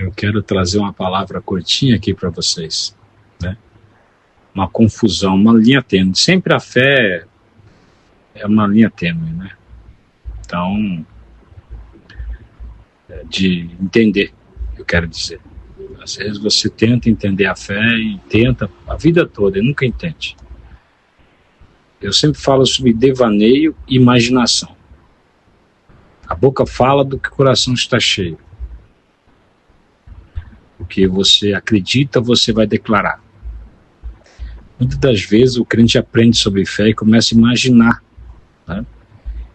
eu quero trazer uma palavra curtinha aqui para vocês, né? Uma confusão, uma linha tênue. Sempre a fé é uma linha tênue, né? Então, de entender, eu quero dizer. Às vezes você tenta entender a fé e tenta a vida toda e nunca entende. Eu sempre falo sobre devaneio e imaginação. A boca fala do que o coração está cheio. O que você acredita, você vai declarar. Muitas das vezes o crente aprende sobre fé e começa a imaginar, né?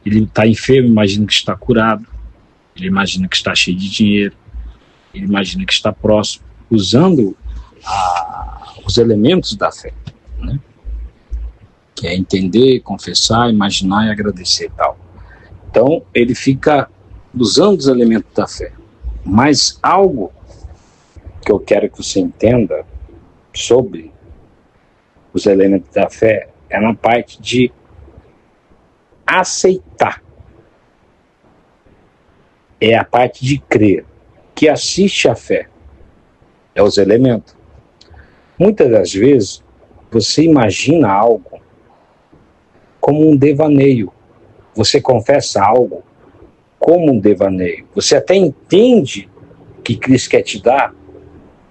Ele está enfermo, imagina que está curado. Ele imagina que está cheio de dinheiro. Ele imagina que está próximo, usando os elementos da fé, né? Que é entender, confessar, imaginar e agradecer e tal. Então, ele fica usando os elementos da fé. Mas algo que eu quero que você entenda sobre os elementos da fé é na parte de aceitar. É a parte de crer, que assiste à fé. É os elementos. Muitas das vezes, você imagina algo como um devaneio. Você confessa algo como um devaneio. Você até entende que Cristo quer te dar,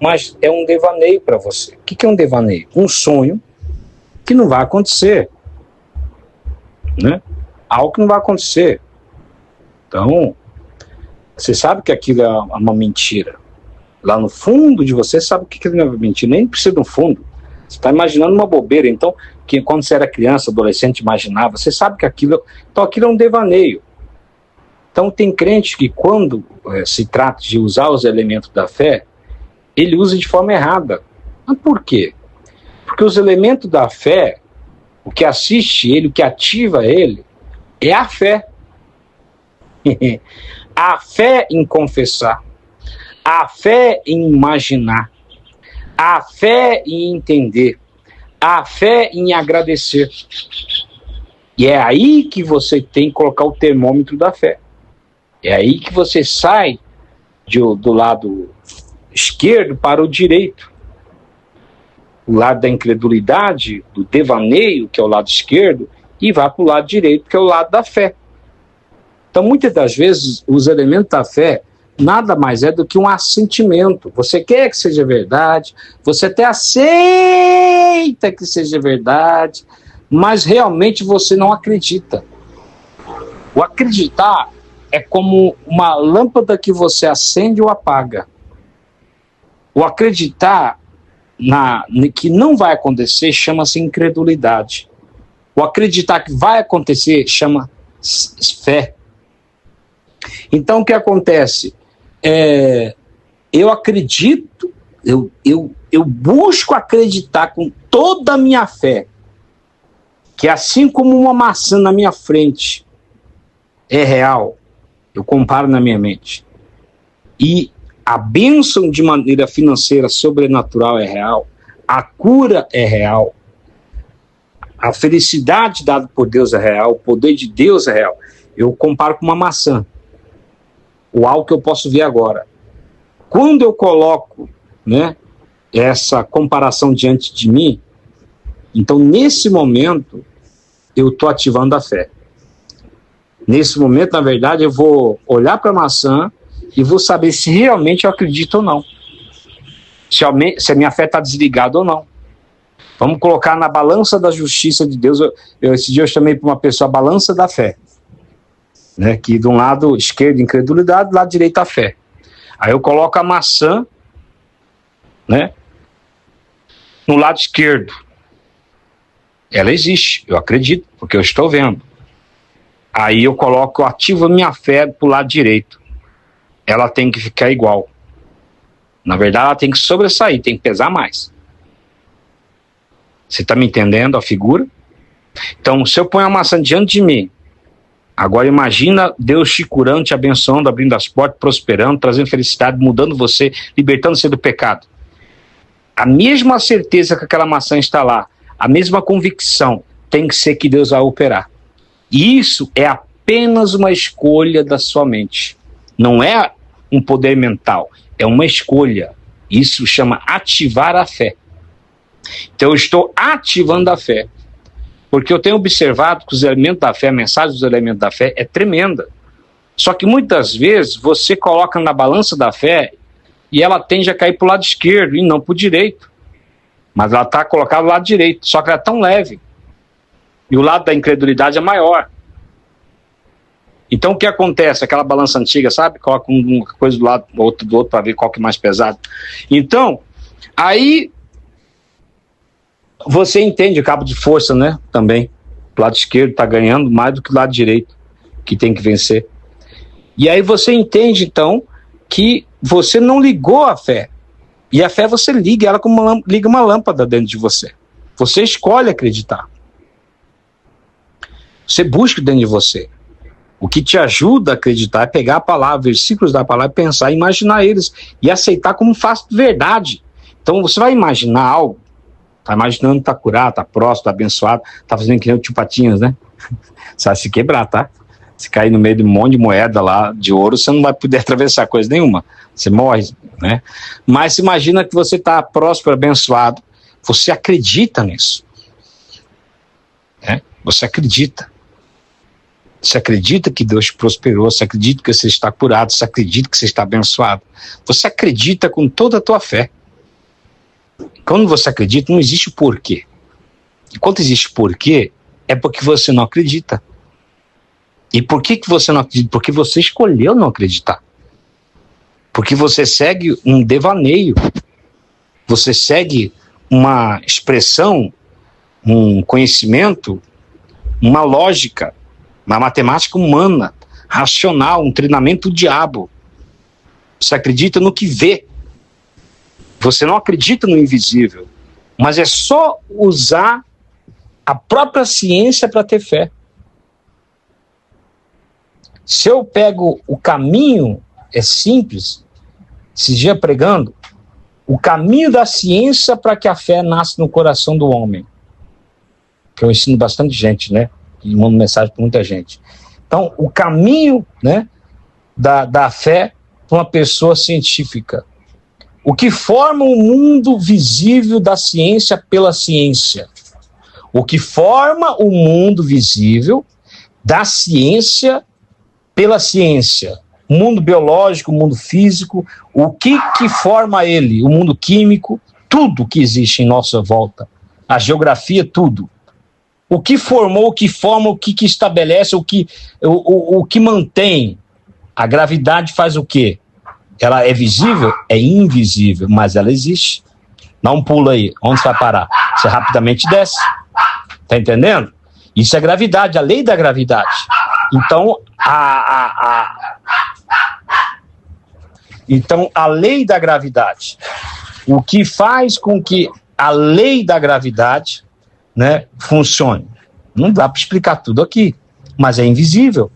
mas é um devaneio para você. O que é um devaneio? Um sonho que não vai acontecer, né? Algo que não vai acontecer. Então, você sabe que aquilo é uma mentira. Lá no fundo de você, sabe que aquilo não é mentira. Nem precisa no fundo. Você está imaginando uma bobeira. Então, que quando você era criança, adolescente, imaginava, você sabe que aquilo... Então, aquilo é um devaneio. Então, tem crente que quando se trata de usar os elementos da fé, ele usa de forma errada. Mas por quê? Porque os elementos da fé, o que assiste ele, o que ativa ele, é a fé. A fé em confessar, a fé em imaginar, a fé em entender, a fé em agradecer. E é aí que você tem que colocar o termômetro da fé. É aí que você sai do lado esquerdo para o direito. O lado da incredulidade, do devaneio, que é o lado esquerdo, e vai para o lado direito, que é o lado da fé. Então, muitas das vezes, os elementos da fé nada mais é do que um assentimento. Você quer que seja verdade, você até aceita que seja verdade, mas realmente você não acredita. O acreditar é como uma lâmpada que você acende ou apaga. O acreditar que não vai acontecer chama-se incredulidade. O acreditar que vai acontecer chama fé. Então, o que acontece? Eu acredito, eu busco acreditar com toda a minha fé, que assim como uma maçã na minha frente é real, eu comparo na minha mente, e a bênção de maneira financeira sobrenatural é real, a cura é real, a felicidade dada por Deus é real, o poder de Deus é real. Eu comparo com uma maçã, o algo que eu posso ver agora. Quando eu coloco, né, essa comparação diante de mim, então nesse momento eu estou ativando a fé. Nesse momento, na verdade, eu vou olhar para a maçã e vou saber se realmente eu acredito ou não. Se a minha fé está desligada ou não. Vamos colocar na balança da justiça de Deus. Esse dia eu chamei para uma pessoa a balança da fé. Né, que de um lado esquerdo incredulidade, do lado direito a fé. Aí eu coloco a maçã, né, no lado esquerdo. Ela existe, eu acredito, porque eu estou vendo. Aí eu ativo a minha fé para o lado direito. Ela tem que ficar igual. Na verdade, ela tem que sobressair, tem que pesar mais. Você está me entendendo a figura? Então, se eu ponho a maçã diante de mim, agora imagina Deus te curando, te abençoando, abrindo as portas, prosperando, trazendo felicidade, mudando você, libertando você do pecado. A mesma certeza que aquela maçã está lá, a mesma convicção, tem que ser que Deus vai operar. E isso é apenas uma escolha da sua mente. Não é um poder mental, é uma escolha. Isso chama ativar a fé. Então eu estou ativando a fé. Porque eu tenho observado que os elementos da fé, a mensagem dos elementos da fé é tremenda. Só que muitas vezes você coloca na balança da fé e ela tende a cair para o lado esquerdo e não para o direito. Mas ela está colocada do lado direito, só que ela é tão leve. E o lado da incredulidade é maior. Então o que acontece? Aquela balança antiga, sabe? Coloca uma coisa do lado, outra do outro, para ver qual que é mais pesado. Então, aí você entende o cabo de força, né? Também. O lado esquerdo está ganhando mais do que o lado direito, que tem que vencer. E aí você entende, então, que você não ligou a fé. E a fé você liga ela como liga uma lâmpada dentro de você. Você escolhe acreditar. Você busca dentro de você. O que te ajuda a acreditar é pegar a palavra, versículos da palavra, pensar, imaginar eles e aceitar como fato de verdade. Então você vai imaginar algo, tá imaginando que tá curado, tá próximo, tá abençoado, tá fazendo que nem o tio Patinhas, né? Você vai se quebrar, tá? Se cair no meio de um monte de moeda lá de ouro, você não vai poder atravessar coisa nenhuma. Você morre, né? Mas imagina que você está próspero, abençoado. Você acredita nisso. Né? Você acredita. Você acredita que Deus te prosperou. Você acredita que você está curado. Você acredita que você está abençoado. Você acredita com toda a tua fé. Quando você acredita, não existe porquê. Enquanto existe porquê, é porque você não acredita. E por que você não acredita? Porque você escolheu não acreditar. Porque você segue um devaneio. Você segue uma expressão, um conhecimento, uma lógica, uma matemática humana, racional, um treinamento do diabo. Você acredita no que vê. Você não acredita no invisível. Mas é só usar a própria ciência para ter fé. Se eu pego o caminho, é simples, esse dia pregando, o caminho da ciência para que a fé nasça no coração do homem. Que eu ensino bastante gente, né? E mando mensagem para muita gente. Então, o caminho, né, da fé para uma pessoa científica. O que forma o mundo visível da ciência pela ciência. O que forma o mundo visível da ciência pela ciência, o mundo biológico, o mundo físico, o que forma ele, o mundo químico, tudo que existe em nossa volta, a geografia, tudo. O que formou, o que forma, o que estabelece, o que mantém. A gravidade faz o quê? Ela é visível? É invisível, mas ela existe. Dá um pulo aí, onde você vai parar? Você rapidamente desce. Tá entendendo? Isso é gravidade, a lei da gravidade. Então, a lei da gravidade, o que faz com que a lei da gravidade, né, funcione? Não dá para explicar tudo aqui, mas é invisível.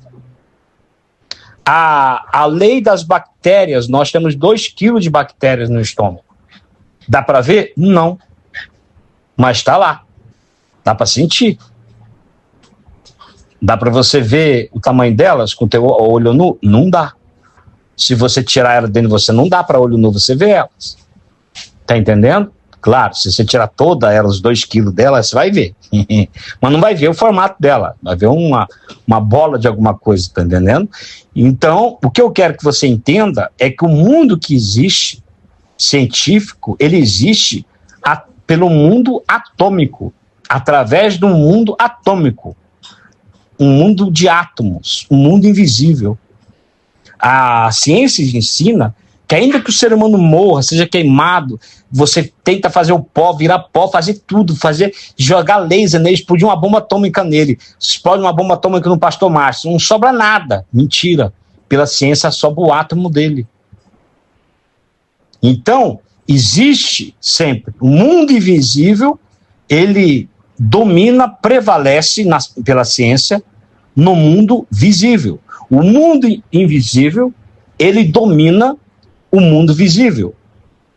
A lei das bactérias, nós temos 2 quilos de bactérias no estômago. Dá para ver? Não. Mas está lá. Dá para sentir. Dá para você ver o tamanho delas com o teu olho nu? Não dá. Se você tirar ela dentro de você, não dá para olho nu você ver elas. Tá entendendo? Claro, se você tirar toda elas, os 2 quilos dela, você vai ver. Mas não vai ver o formato dela. Vai ver uma bola de alguma coisa, tá entendendo? Então, o que eu quero que você entenda é que o mundo que existe, científico, ele existe pelo mundo atômico. Através do mundo atômico. Um mundo de átomos, um mundo invisível. A ciência ensina que ainda que o ser humano morra, seja queimado, você tenta fazer o pó, virar pó, fazer tudo, jogar laser nele, explodir uma bomba atômica nele. Explode uma bomba atômica no pastor Márcio, não sobra nada. Mentira. Pela ciência sobra o átomo dele. Então, existe sempre o mundo invisível, ele domina, prevalece pela ciência no mundo visível. O mundo invisível, ele domina o mundo visível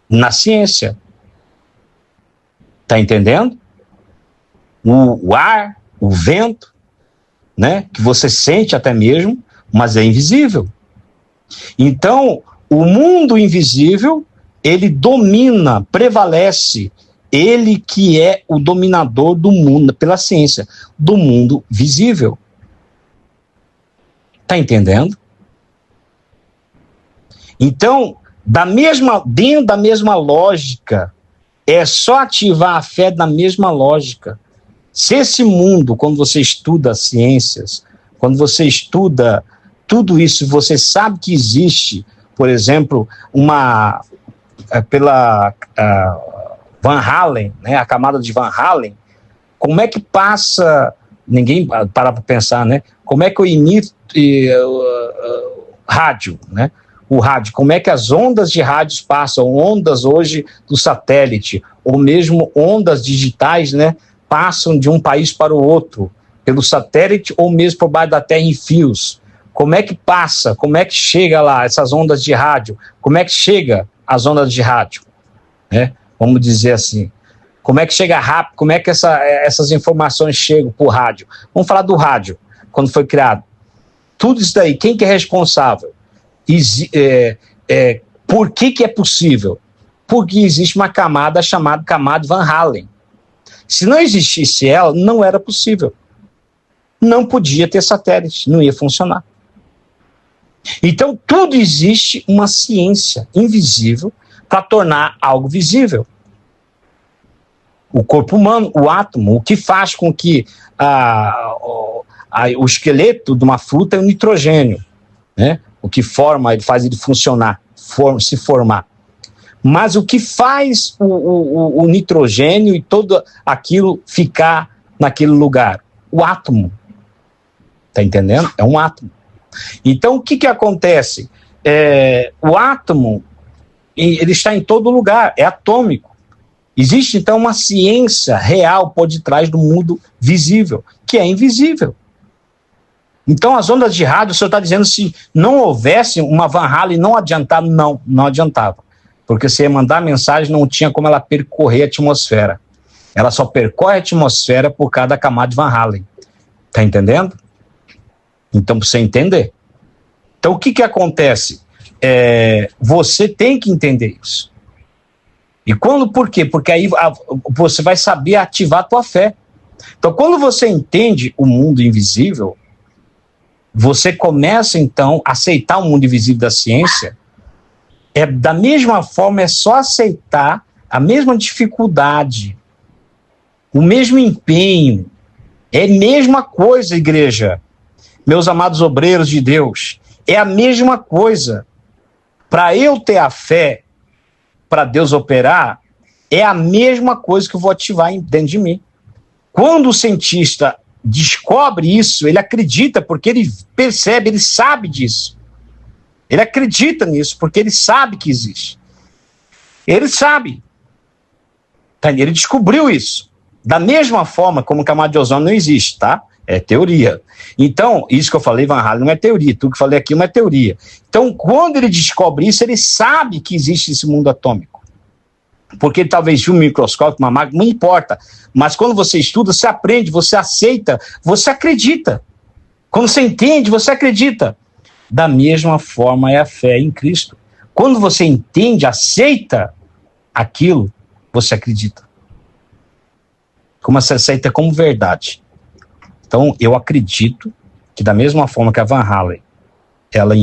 na ciência. Tá entendendo? O ar, o vento, né, que você sente até mesmo, mas é invisível. Então, O mundo invisível, ele domina, prevalece, ele que é o dominador do mundo, pela ciência, do mundo visível. Está entendendo? Então, dentro da mesma lógica, é só ativar a fé na mesma lógica. Se esse mundo, quando você estuda ciências, quando você estuda tudo isso, você sabe que existe, por exemplo, pela Van Halen, né, a camada de Van Halen, como é que passa, ninguém para pensar, né, como é que eu imito rádio, né, o rádio, como é que as ondas de rádios passam, ondas hoje do satélite, ou mesmo ondas digitais, né, passam de um país para o outro, pelo satélite ou mesmo por baixo da terra em fios. Como é que passa, como é que chega lá essas ondas de rádio, como é que chega as ondas de rádio, né? Vamos dizer assim, como é que chega rápido, como é que essas informações chegam por rádio? Vamos falar do rádio, quando foi criado. Tudo isso daí, quem que é responsável? Por que é possível? Porque existe uma camada chamada camada Van Halen. Se não existisse ela, não era possível. Não podia ter satélite, não ia funcionar. Então, tudo existe uma ciência invisível para tornar algo visível. O corpo humano, o átomo, o que faz com que o esqueleto de uma fruta é o nitrogênio, né? O que forma, ele faz ele funcionar, se formar. Mas o que faz o nitrogênio e todo aquilo ficar naquele lugar? O átomo. Está entendendo? É um átomo. Então, o que acontece? O átomo, ele está em todo lugar, é atômico. Existe, então, uma ciência real por detrás do mundo visível, que é invisível. Então, as ondas de rádio, o senhor está dizendo, se não houvesse uma Van Halen, não adiantava? Não adiantava. Porque se ia mandar mensagem, não tinha como ela percorrer a atmosfera. Ela só percorre a atmosfera por causa da camada de Van Halen. Está entendendo? Então, para você entender. Então, o que acontece? Você tem que entender isso. E por quê? Porque aí você vai saber ativar a tua fé. Então, quando você entende o mundo invisível, você começa, então, a aceitar o mundo invisível da ciência. Da mesma forma, é só aceitar a mesma dificuldade, o mesmo empenho. É a mesma coisa, igreja. Meus amados obreiros de Deus, é a mesma coisa. Para eu ter a fé, para Deus operar, é a mesma coisa que eu vou ativar dentro de mim. Quando o cientista descobre isso, ele acredita, porque ele percebe, ele sabe disso. Ele acredita nisso, porque ele sabe que existe. Ele sabe. Ele descobriu isso. Da mesma forma como camada de ozônio não existe, tá? É teoria. Então, isso que eu falei, Van Halen, não é teoria. Tudo que eu falei aqui não é teoria. Então, quando ele descobre isso, ele sabe que existe esse mundo atômico. Porque ele talvez viu um microscópio, uma máquina, não importa. Mas quando você estuda, você aprende, você aceita, você acredita. Quando você entende, você acredita. Da mesma forma é a fé em Cristo. Quando você entende, aceita aquilo, você acredita. Como você aceita como verdade. Então, eu acredito que da mesma forma que a Van Halen, ela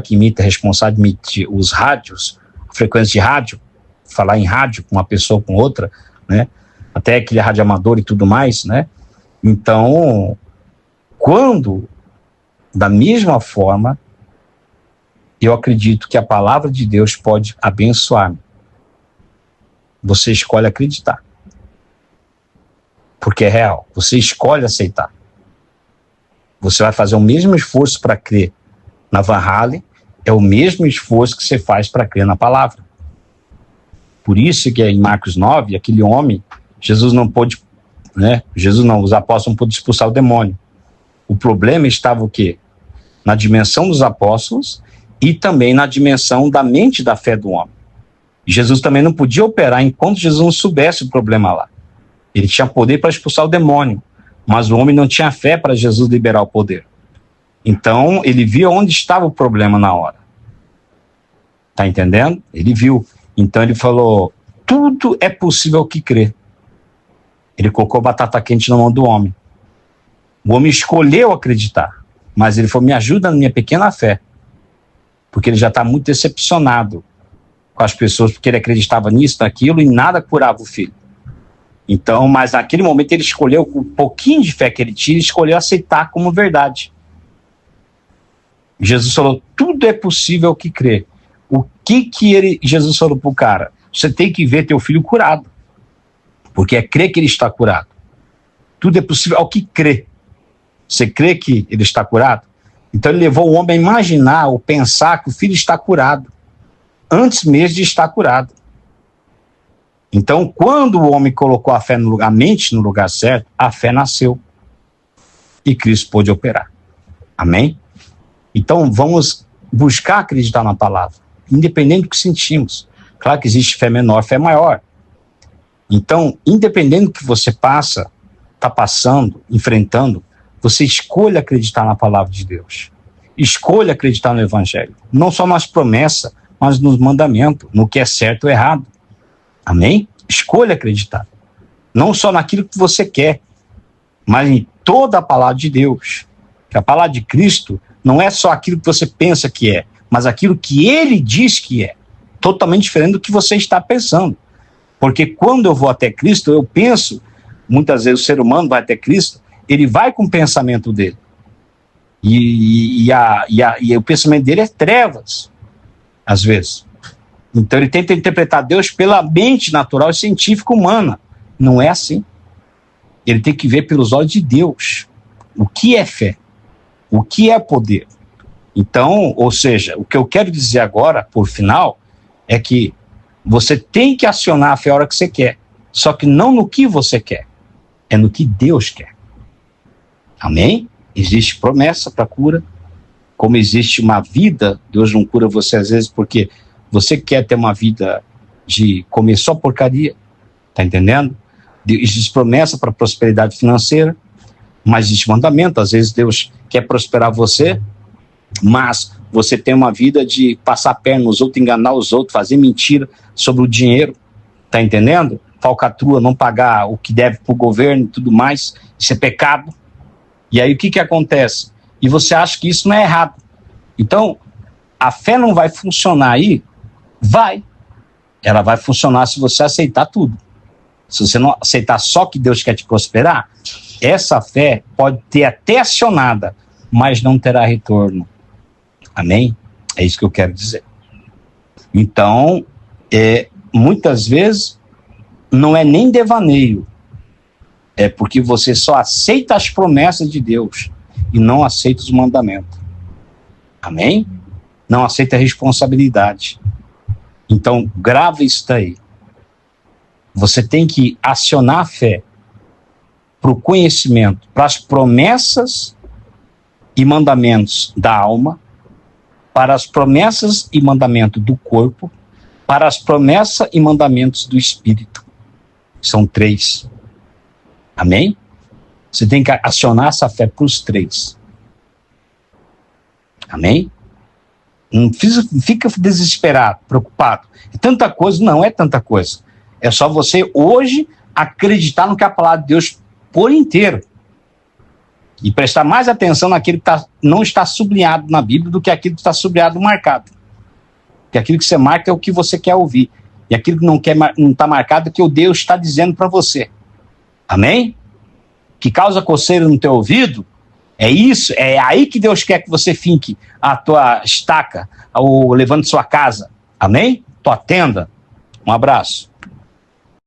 que imita, é responsável de emitir os rádios, a frequência de rádio, falar em rádio com uma pessoa com outra, né? Até aquele rádio amador e tudo mais, né? Então, da mesma forma, eu acredito que a palavra de Deus pode abençoar-me. Você escolhe acreditar. Porque é real. Você escolhe aceitar. Você vai fazer o mesmo esforço para crer na Van Halen, é o mesmo esforço que você faz para crer na palavra. Por isso que em Marcos 9, aquele homem, Jesus não pôde, né? Os apóstolos não pôde expulsar o demônio. O problema estava o quê? Na dimensão dos apóstolos e também na dimensão da mente da fé do homem. Jesus também não podia operar enquanto Jesus não soubesse o problema lá. Ele tinha poder para expulsar o demônio, mas o homem não tinha fé para Jesus liberar o poder. Então, ele via onde estava o problema na hora. Tá entendendo? Ele viu. Então ele falou, tudo é possível ao que crê. Ele colocou batata quente na mão do homem. O homem escolheu acreditar, mas ele falou, me ajuda na minha pequena fé. Porque ele já está muito decepcionado com as pessoas, porque ele acreditava nisso, naquilo, e nada curava o filho. Então, mas naquele momento ele escolheu, com um pouquinho de fé que ele tinha, escolheu aceitar como verdade. Jesus falou, tudo é possível ao que crê. O que Jesus falou para o cara? Você tem que ver teu filho curado, porque é crer que ele está curado. Tudo é possível ao que crê. Você crê que ele está curado? Então ele levou o homem a imaginar ou pensar que o filho está curado, antes mesmo de estar curado. Então, quando o homem colocou a mente no lugar certo, a fé nasceu. E Cristo pôde operar. Amém? Então, vamos buscar acreditar na palavra, independente do que sentimos. Claro que existe fé menor, fé maior. Então, independente do que você está passando, enfrentando, você escolha acreditar na palavra de Deus. Escolha acreditar no Evangelho. Não só nas promessas, mas nos mandamentos, no que é certo ou errado. Amém? Escolha acreditar. Não só naquilo que você quer, mas em toda a palavra de Deus. Que a palavra de Cristo não é só aquilo que você pensa que é, mas aquilo que Ele diz que é. Totalmente diferente do que você está pensando. Porque quando eu vou até Cristo, eu penso, muitas vezes o ser humano vai até Cristo, ele vai com o pensamento dele. E o pensamento dele é trevas, às vezes. Então ele tenta interpretar Deus pela mente natural e científica humana. Não é assim. Ele tem que ver pelos olhos de Deus. O que é fé? O que é poder? Então, ou seja, o que eu quero dizer agora, por final, é que você tem que acionar a fé a hora que você quer. Só que não no que você quer. É no que Deus quer. Amém? Existe promessa para cura. Como existe uma vida, Deus não cura você às vezes porque você quer ter uma vida de comer só porcaria. Tá entendendo? Existe promessa para prosperidade financeira, mas existe mandamento. Às vezes Deus quer prosperar você, mas você tem uma vida de passar a perna nos outros, enganar os outros, fazer mentira sobre o dinheiro. Tá entendendo? Falcatrua, não pagar o que deve para o governo e tudo mais. Isso é pecado. E aí o que acontece? E você acha que isso não é errado. Então, a fé não vai funcionar aí? Vai. Ela vai funcionar se você aceitar tudo. Se você não aceitar só que Deus quer te prosperar, essa fé pode ter até acionada, mas não terá retorno. Amém? É isso que eu quero dizer. Então, muitas vezes, não é nem devaneio. É porque você só aceita as promessas de Deus e não aceita os mandamentos. Amém? Não aceita a responsabilidade. Então, grava isso daí. Você tem que acionar a fé para o conhecimento, para as promessas e mandamentos da alma, para as promessas e mandamentos do corpo, para as promessas e mandamentos do espírito. São 3. Amém? Você tem que acionar essa fé para os 3. Amém? Não fica desesperado, preocupado. É tanta coisa? Não é tanta coisa. É só você hoje acreditar no que a palavra de Deus por inteiro. E prestar mais atenção naquilo que não está sublinhado na Bíblia do que aquilo que está sublinhado marcado. Porque aquilo que você marca é o que você quer ouvir. E aquilo que não está marcado é o que o Deus está dizendo para você. Amém? Que causa coceira no teu ouvido, é isso, é aí que Deus quer que você finque a tua estaca, ou levante sua casa. Amém? Tua tenda. Um abraço.